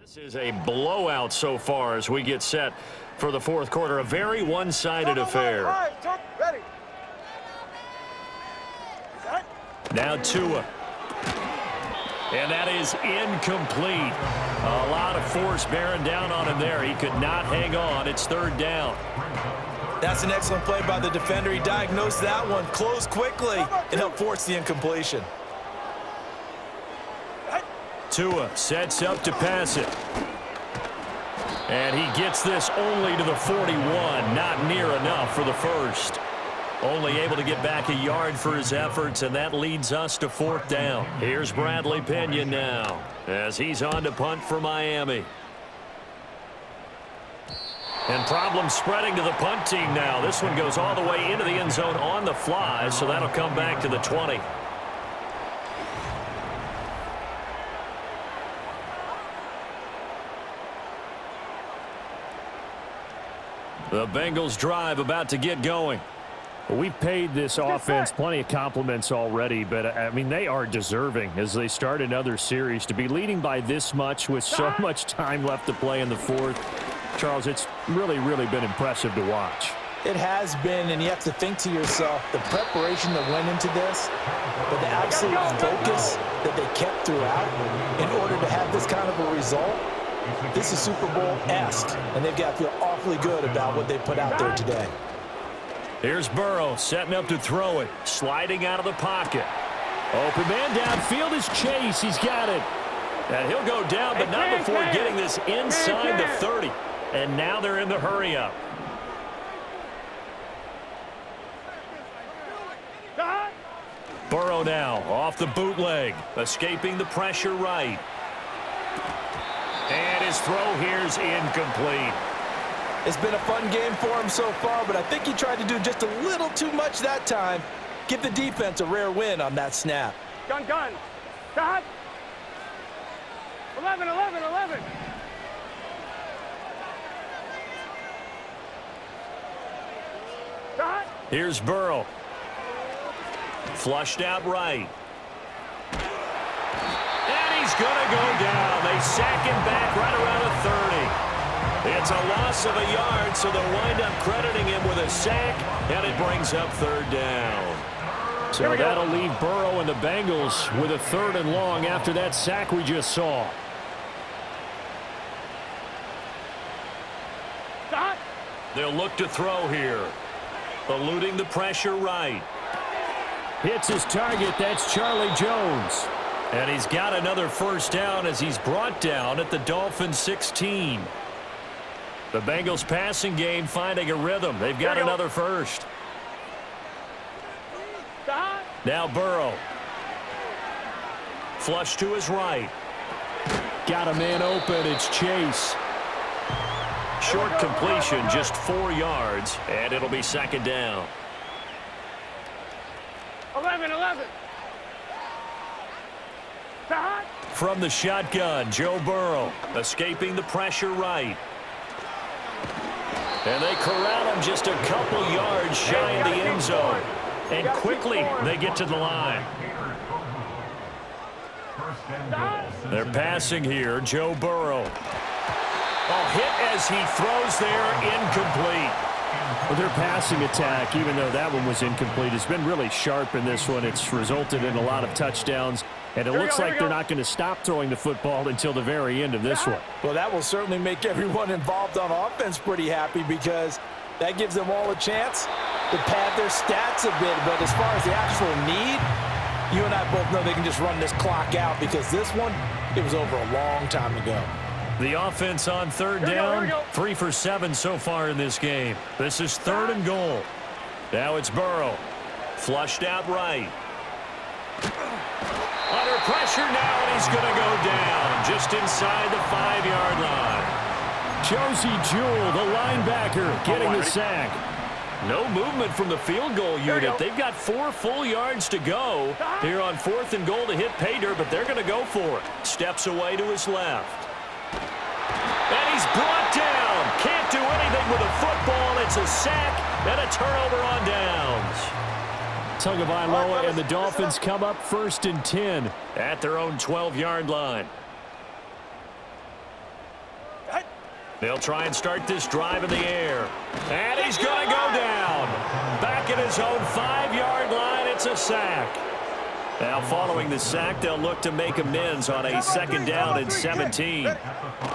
This is a blowout so far as we get set for the fourth quarter. A very one-sided affair. Ready. Now Tua. And that is incomplete. A lot of force bearing down on him there. He could not hang on. It's third down. That's an excellent play by the defender. He diagnosed that one, closed quickly, and helped force the incompletion. Tua sets up to pass it. And he gets this only to the 41. Not near enough for the first. Only able to get back a yard for his efforts, and that leads us to fourth down. Here's Bradley Pinion now as he's on to punt for Miami. And problems spreading to the punt team now. This one goes all the way into the end zone on the fly, so that'll come back to the 20. The Bengals drive about to get going. We've paid this offense plenty of compliments already, but, I mean, they are deserving as they start another series. To be leading by this much with so much time left to play in the fourth, Charles, it's really, really been impressive to watch. It has been, and you have to think to yourself, the preparation that went into this, but the absolute focus that they kept throughout in order to have this kind of a result. This is Super Bowl-esque, and they've got to feel awfully good about what they put out there today. Here's Burrow setting up to throw it. Sliding out of the pocket. Open man downfield is Chase. He's got it. And he'll go down, but not before getting this inside the 30. And now they're in the hurry-up. Burrow now off the bootleg. Escaping the pressure right. And his throw here's incomplete. It's been a fun game for him so far, but I think he tried to do just a little too much that time. Give the defense a rare win on that snap. Gun. Dot. 11. Dot. Here's Burrow. Flushed out right. And he's going to go down. They sack him back right around the 30. It's a loss of a yard, so they'll wind up crediting him with a sack, and it brings up third down. So that'll leave Burrow and the Bengals with a third and long after that sack we just saw. Dot. They'll look to throw here. Eluding the pressure right. Hits his target. That's Charlie Jones. And he's got another first down as he's brought down at the Dolphins 16. The Bengals passing game finding a rhythm. They've got another first. Now Burrow. Flush to his right. Got a man open. It's Chase. Short completion, just 4 yards, and it'll be second down. 11. From the shotgun, Joe Burrow escaping the pressure right. And they corral him just a couple yards shy of the end zone. And quickly they get to the line. They're passing here, Joe Burrow. Oh, hit as he throws there, incomplete. Well, their passing attack, even though that one was incomplete, has been really sharp in this one. It's resulted in a lot of touchdowns. And it looks like they're not going to stop throwing the football until the very end of this one. Well, that will certainly make everyone involved on offense pretty happy because that gives them all a chance to pad their stats a bit. But as far as the actual need, you and I both know they can just run this clock out because this one, it was over a long time ago. The offense on third down, 3 for 7 so far in this game. This is third and goal. Now it's Burrow. Flushed out right. Under pressure now, and he's going to go down just inside the 5-yard line. Josie Jewell, the linebacker, getting the sack. No movement from the field goal unit. They've got 4 full yards to go here on 4th and goal to hit pay dirt, but they're going to go for it. Steps away to his left. And he's brought down. Can't do anything with a football. It's a sack and a turnover on downs. Tagovailoa and the Dolphins come up 1st and 10 at their own 12-yard line. They'll try and start this drive in the air. And he's going to go down. Back at his own 5-yard line, it's a sack. Now following the sack, they'll look to make amends on a second down and 17.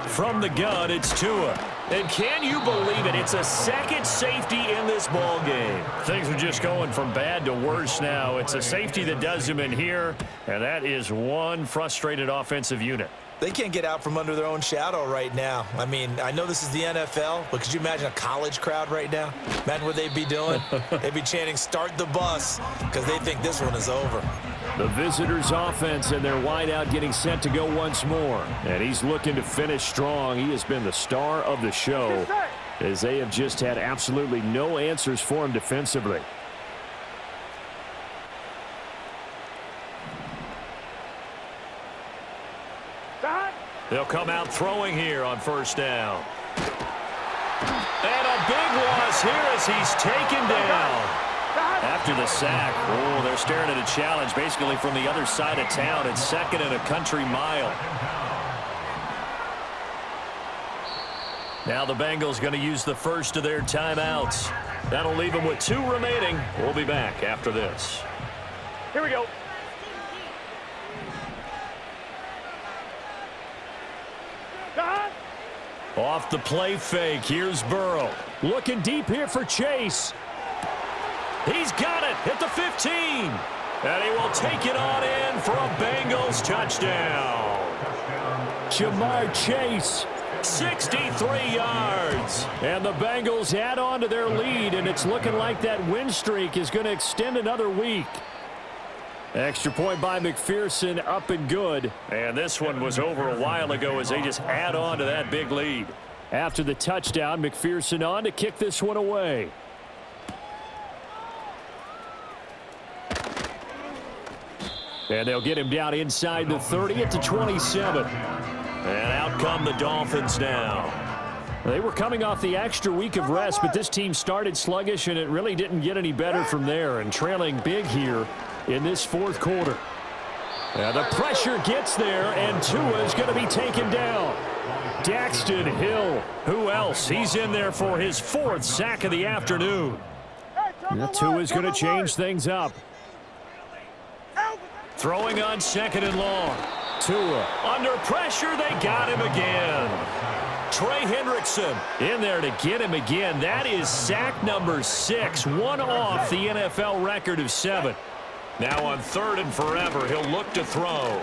From the gun, it's Tua. And can you believe it? It's a second safety in this ball game. Things are just going from bad to worse now. It's a safety that does him in here, and that is one frustrated offensive unit. They can't get out from under their own shadow right now. I mean, I know this is the NFL, but could you imagine a college crowd right now? Imagine what they'd be doing. They'd be chanting, "Start the bus," because they think this one is over. The visitors' offense and their wideout getting set to go once more. And he's looking to finish strong. He has been the star of the show, as they have just had absolutely no answers for him defensively. They'll come out throwing here on first down. And a big loss here as he's taken down. After the sack, they're staring at a challenge basically from the other side of town. It's second and a country mile. Now the Bengals going to use the first of their timeouts. That'll leave them with 2 remaining. We'll be back after this. Here we go. Off the play fake, here's Burrow. Looking deep here for Chase. He's got it at the 15. And he will take it on in for a Bengals touchdown. Jamar Chase. 63 yards. And the Bengals add on to their lead, and it's looking like that win streak is going to extend another week. Extra point by McPherson, up and good. And this one was over a while ago as they just add on to that big lead. After the touchdown, McPherson on to kick this one away. And they'll get him down inside the 30 at the 27. And out come the Dolphins now. They were coming off the extra week of rest, but this team started sluggish, and it really didn't get any better from there. And trailing big here in this fourth quarter. Now the pressure gets there, and Tua is going to be taken down. Daxton Hill. Who else? He's in there for his 4th sack of the afternoon. Tua is going to change things up. Throwing on second and long. Tua under pressure. They got him again. Trey Hendrickson in there to get him again. That is sack number 6. One off the NFL record of 7. Now on 3rd and forever, he'll look to throw.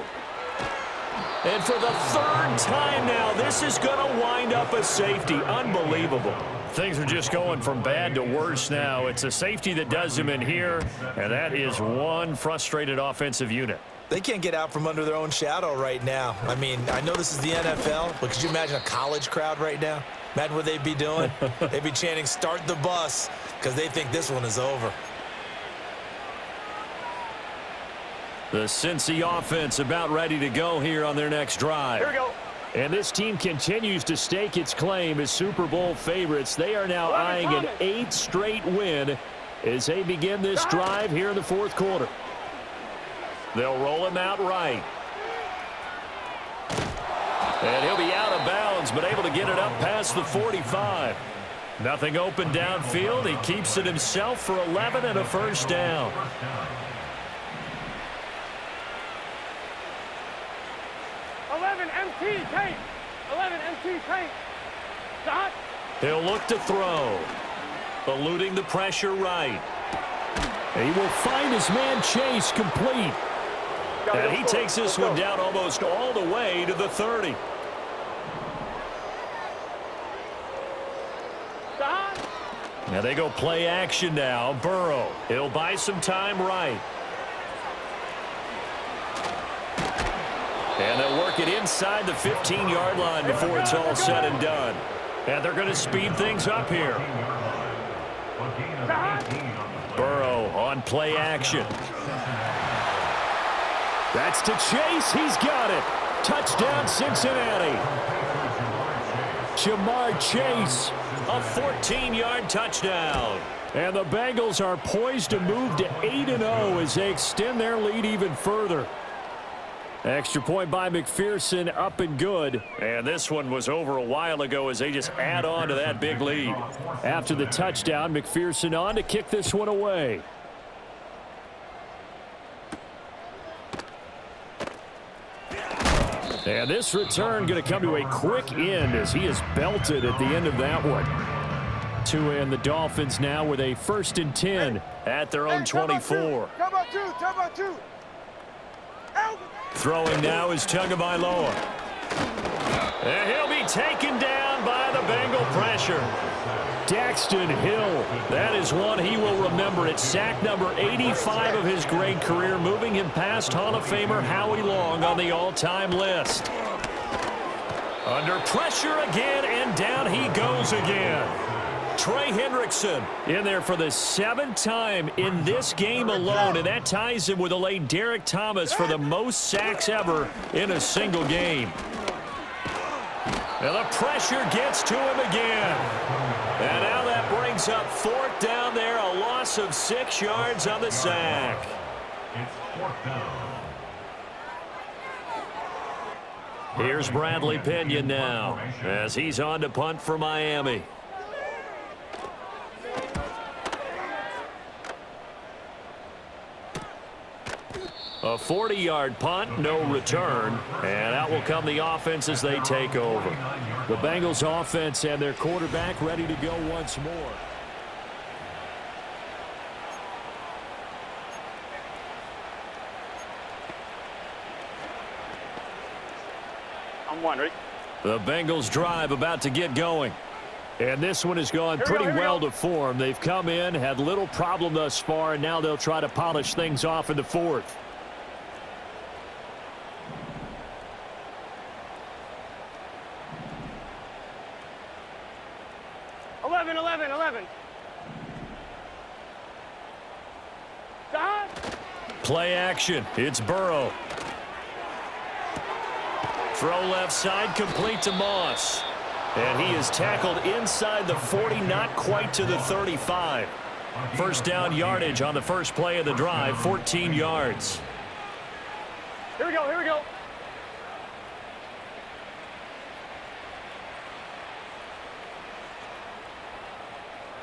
And for the 3rd time now, this is going to wind up a safety. Unbelievable. Things are just going from bad to worse now. It's a safety that does him in here, and that is one frustrated offensive unit. They can't get out from under their own shadow right now. I mean, I know this is the NFL, but could you imagine a college crowd right now? Imagine what they'd be doing. They'd be chanting, "Start the bus," because they think this one is over. The Cincy offense about ready to go here on their next drive. Here we go. And this team continues to stake its claim as Super Bowl favorites. They are now eyeing an 8th straight win as they begin this drive here in the fourth quarter. They'll roll him out right. And he'll be out of bounds, but able to get it up past the 45. Nothing open downfield. He keeps it himself for 11 and a first down. 11 MT tape. 11 MT tape. Dot. He'll look to throw. Eluding the pressure right. He will find his man Chase complete. And he takes this one down almost all the way to the 30. Now they go play action now. Burrow. He'll buy some time right. And they'll work it inside the 15-yard line before it's all said and done. And they're going to speed things up here. Burrow on play action. That's to Chase. He's got it. Touchdown, Cincinnati. Jamar Chase. A 14-yard touchdown. And the Bengals are poised to move to 8-0 as they extend their lead even further. Extra point by McPherson, up and good. And this one was over a while ago as they just add on to that big lead. After the touchdown, McPherson on to kick this one away. And this return going to come to a quick end as he is belted at the end of that one. Tua and the Dolphins now with a 1st and 10 at their own 24. Two. Throwing now is Tagovailoa. And he'll be taken down by the Bengal pressure. Daxton Hill. That is one he will remember. It's sack number 85 of his great career, moving him past Hall of Famer Howie Long on the all-time list. Under pressure again, and down he goes again. Trey Hendrickson in there for the 7th time in this game alone, and that ties him with the late Derek Thomas for the most sacks ever in a single game. And the pressure gets to him again. And now that brings up 4th down there, a loss of 6 yards on the sack. It's 4th down. Here's Bradley Pinion now as he's on to punt for Miami. A 40-yard punt, no return, and that will come the offense as they take over. The Bengals offense and their quarterback ready to go once more. I'm wondering. The Bengals drive about to get going. And this one has gone pretty well to form. They've come in, had little problem thus far, and now they'll try to polish things off in the 4th. 11. Stop. Play action. It's Burrow. Throw left side, complete to Moss. And he is tackled inside the 40, not quite to the 35. First down yardage on the first play of the drive, 14 yards. Here we go.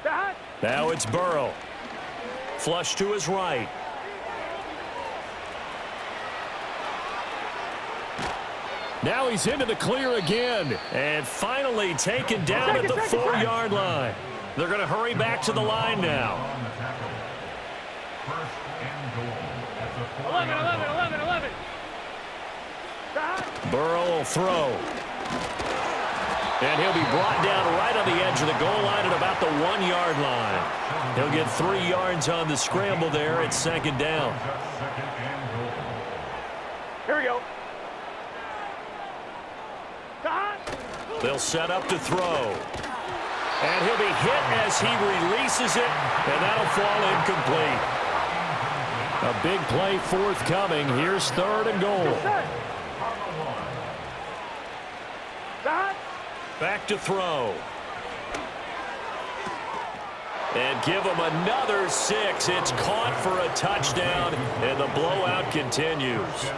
Stop. Now it's Burrow. Flush to his right. Now he's into the clear again. And finally taken down at the 4-yard line. They're going to hurry back to the line now. 11. Stop. Burrow will throw. And he'll be brought down right on the edge of the goal line at about the 1-yard line. He'll get 3 yards on the scramble there at second down. Here we go. Stop. They'll set up to throw. And he'll be hit as he releases it, and that'll fall incomplete. A big play forthcoming. Here's 3rd and goal. Stop. Back to throw. And give him another 6. It's caught for a touchdown, and the blowout continues.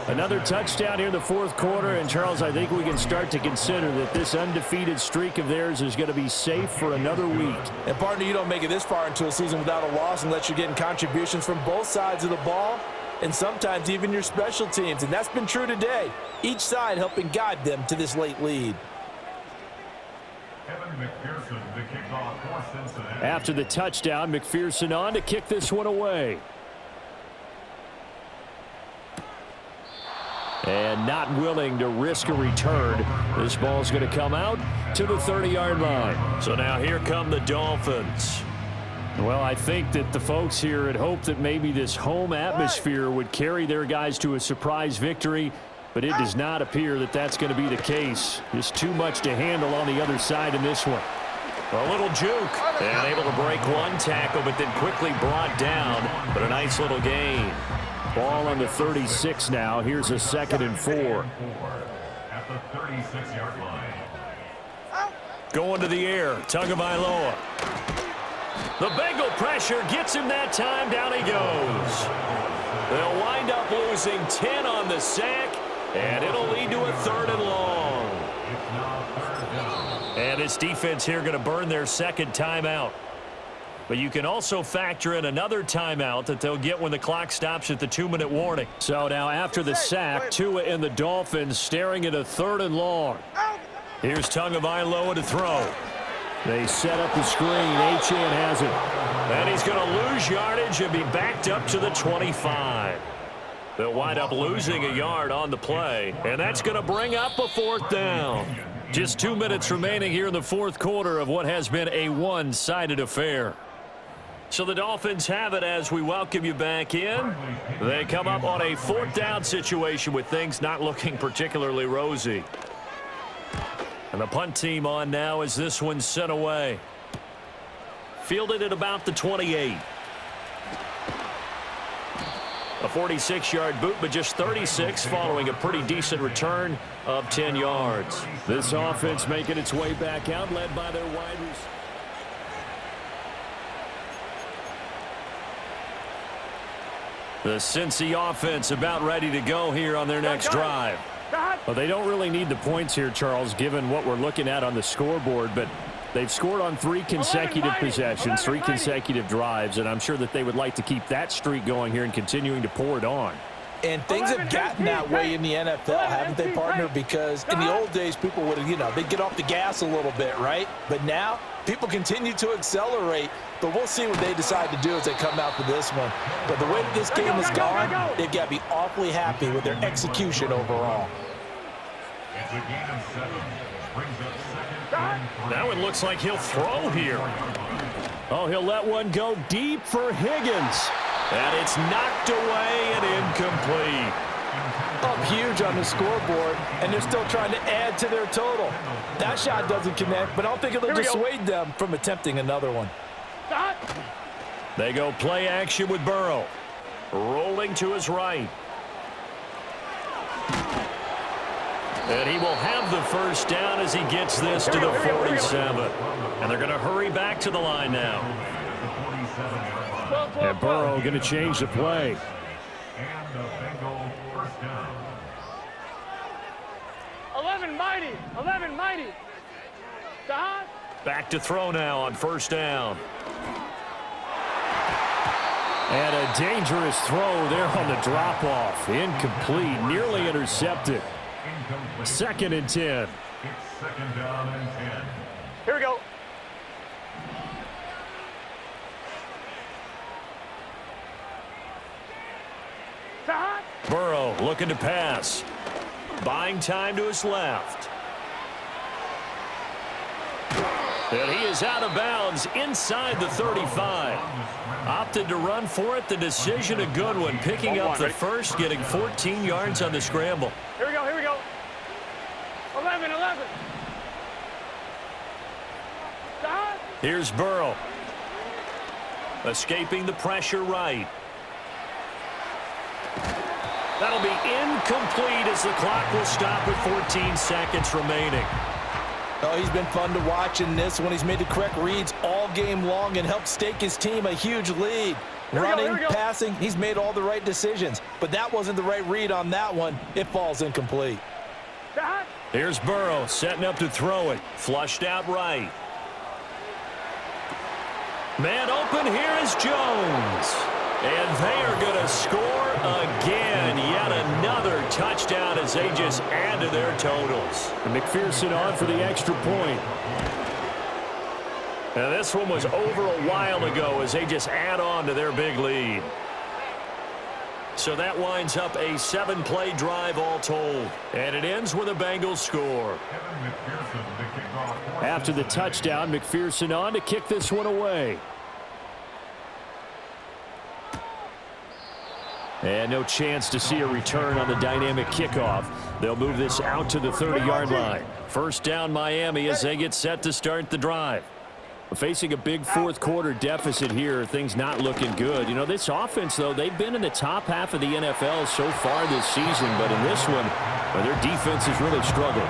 Another touchdown here in the 4th quarter, and Charles, I think we can start to consider that this undefeated streak of theirs is going to be safe for another week. And partner, you don't make it this far into a season without a loss unless you're getting contributions from both sides of the ball and sometimes even your special teams, and that's been true today. Each side helping guide them to this late lead. After the touchdown, McPherson on to kick this one away. And not willing to risk a return. This ball's going to come out to the 30-yard line. So now here come the Dolphins. Well, I think that the folks here had hoped that maybe this home atmosphere would carry their guys to a surprise victory, but it does not appear that that's going to be the case. Just too much to handle on the other side in this one. A little juke. And able to break one tackle, but then quickly brought down. But a nice little gain. Ball on the 36 now. Here's a 2nd and 4. At the 36-yard line. Going to the air. Tagovailoa. The Bengal pressure gets him that time. Down he goes. They'll wind up losing 10 on the sack, and it'll lead to a 3rd and long. And this defense here going to burn their second timeout. But you can also factor in another timeout that they'll get when the clock stops at the 2-minute warning. So now after the sack, Tua and the Dolphins staring at a 3rd and long. Here's Tagovailoa to throw. They set up the screen. Achane has it. And he's going to lose yardage and be backed up to the 25. They'll wind up losing a yard on the play. And that's going to bring up a 4th down. Just 2 minutes remaining here in the 4th quarter of what has been a one-sided affair. So the Dolphins have it as we welcome you back in. They come up on a 4th down situation with things not looking particularly rosy. And the punt team on now as this one's sent away. Fielded at about the 28. A 46-yard boot, but just 36 following a pretty decent return of 10 yards. This offense making its way back out, led by their wide receiver. The Cincy offense about ready to go here on their next drive. Well, they don't really need the points here, Charles, given what we're looking at on the scoreboard, but they've scored on 3 consecutive possessions, 3 consecutive drives, and I'm sure that they would like to keep that streak going here and continuing to pour it on. And things have gotten that way in the NFL, haven't they, partner? Because in the old days, people would, they'd get off the gas a little bit, right? But now, people continue to accelerate. But we'll see what they decide to do as they come out for this one. But the way that this game has gone, they've got to be awfully happy with their execution overall. It's a gain of 7. Brings up 2nd. Now it looks like he'll throw here. Oh, he'll let one go deep for Higgins. And it's knocked away and incomplete. Up huge on the scoreboard, and they're still trying to add to their total. That shot doesn't connect, but I don't think it'll dissuade them from attempting another one. They go play action with Burrow. Rolling to his right. And he will have the 1st down as he gets this to the 47. And they're going to hurry back to the line now. And Burrow going to change the play. And the Bengal 1st down. 11 mighty. 11 mighty. Back to throw now on 1st down. And a dangerous throw there on the drop-off. Incomplete, nearly intercepted. 2nd and 10. It's 2nd down and 10. Here we go. Burrow looking to pass. Buying time to his left. And he is out of bounds inside the 35. Opted to run for it. The decision a good one. Picking up the 1st, getting 14 yards on the scramble. Here we go, here we go. 11. Here's Burrow. Escaping the pressure right. That'll be incomplete as the clock will stop with 14 seconds remaining. Oh, he's been fun to watch in this one. He's made the correct reads all game long and helped stake his team a huge lead. Running, passing, he's made all the right decisions. But that wasn't the right read on that one. It falls incomplete. Here's Burrow setting up to throw it. Flushed out right. Man open, here is Jones. And they are going to score again. Yet another touchdown as they just add to their totals. And McPherson on for the extra point. And this one was over a while ago as they just add on to their big lead. So that winds up a 7-play drive all told. And it ends with a Bengals score. After the touchdown, McPherson on to kick this one away. And no chance to see a return on the dynamic kickoff. They'll move this out to the 30-yard line. 1st down Miami as they get set to start the drive. Facing a big 4th quarter deficit here, things not looking good. This offense, though, they've been in the top half of the NFL so far this season, but in this one, their defense has really struggled.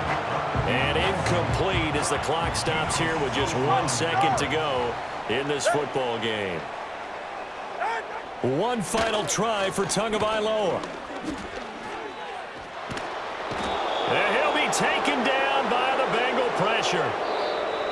And incomplete as the clock stops here with just 1 second to go in this football game. One final try for Tagovailoa. And he'll be taken down by the Bengal pressure.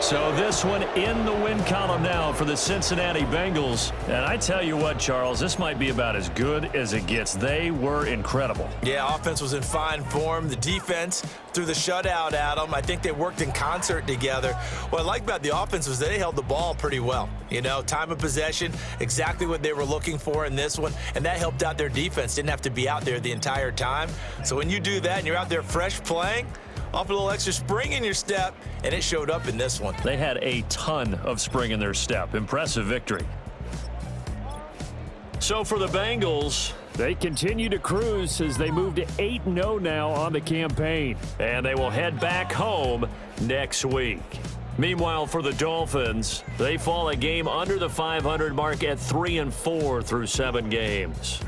So this one in the win column now for the Cincinnati Bengals. And I tell you what, Charles, this might be about as good as it gets. They were incredible. Yeah, offense was in fine form. The defense threw the shutout at them. I think they worked in concert together. What I like about the offense was they held the ball pretty well. You know, time of possession, exactly what they were looking for in this one. And that helped out their defense. Didn't have to be out there the entire time. So when you do that and you're out there fresh playing, off a little extra spring in your step, and it showed up in this one. They had a ton of spring in their step. Impressive victory. So for the Bengals, They continue to cruise as they move to 8-0 now on the campaign. and they will head back home next week. Meanwhile, for the Dolphins, they fall a game under the 500 mark at 3-4 through 7 games.